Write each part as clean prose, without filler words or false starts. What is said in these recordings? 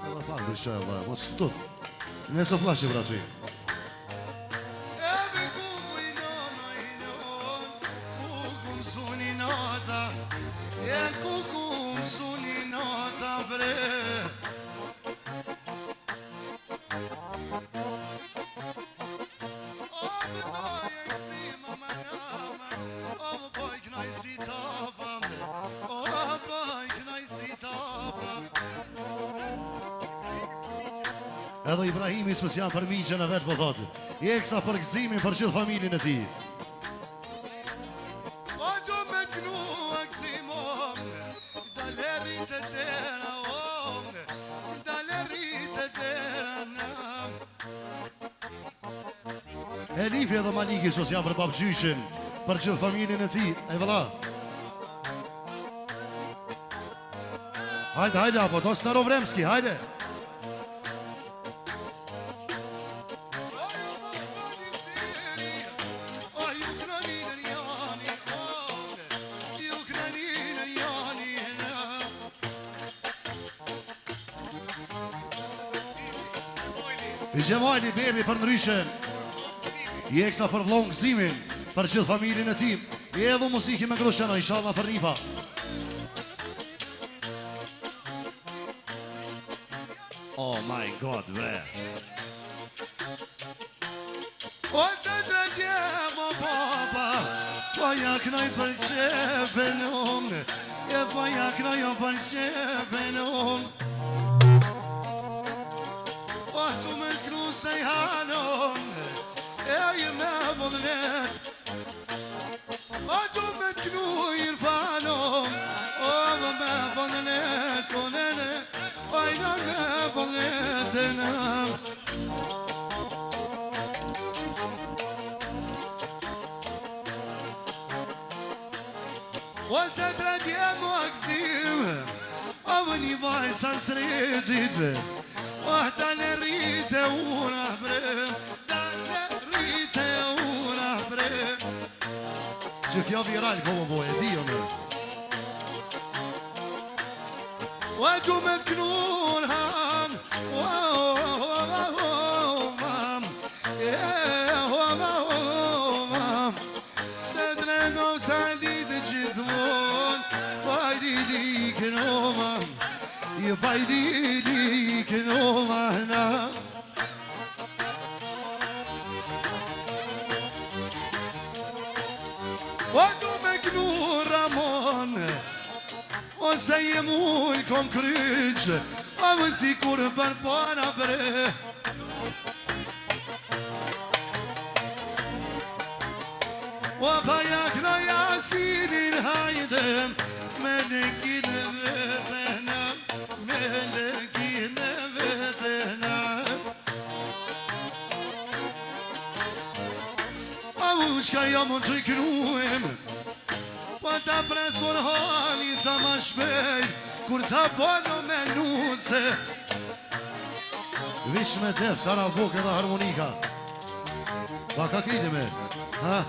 Allah pak bëshë, Allah, mos së tut. Nëse flashe pra të i. Edhe Ibrahimi së janë për miqën e vetë po thotë. Jeksa për gëzimin për gjithë familjen e ti. Elifi edhe Maliki së janë për babgjyshin, për gjithë familjen e ti. E vëlla. Hajde, hajde, apo to Starovremski, hajde. I gjemajni bebi për nëryshen. Jeksa për vlonë gëzimin për gjithë familjen e tim. I edhu musiki me grushtjena, inshallah për nipa. Oh my god, bre. O që të djemo baba, po jaknoj për shefen unë, po jaknoj për shefen unë. O të me kru se i hanon, e i me vëdhlet. O të me kru i rfanon, o me vëdhlet, o nene, o i në me vëdhlet e në. O se të djemo aksim, o vë një vaj sa sretit. Oh, dalle rite una bre, dalle rite una bre. Që kjo viral, ko më boj, e di o me. O du me t'knur ham, se drenom sa lidë gjithmon, bajdi li kënomam. I bajdi li kënomana. O du me kënu Ramon, o se jem uj kom kryq, o më si kur për para bre. O pa jak në jasinin hajdem, me në kine vetena, me në kine vetena. A u qka jam më të kënuem, pa ta preson hani sa ma shpejt, kur ta bono me nuse. Vish me tef, tara vok edhe harmonika. Pa ka kiti me, ha?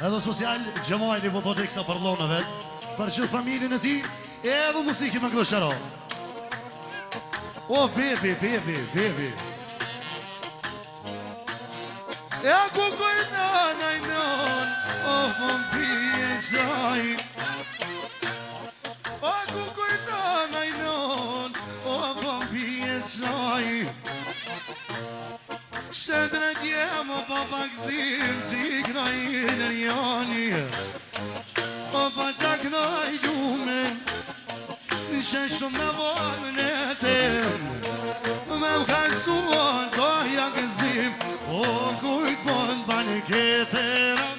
Edhe social, gjemajni po thot e kësa përlonë vetë, për gjithë familjen e ti, edhe musiki me groshtjero. O, bebi, bebi, bebi. E kukoj nanaj non, o fëm pije saj. O kukoj nanaj non, o fëm pije saj. Se dredjemo pa pakzim t'i krajnë njani. o pa tak nëj lumen Nishe shumë me volën e tem Me më kalësuon, doja gëzim O kujt po në banë ketera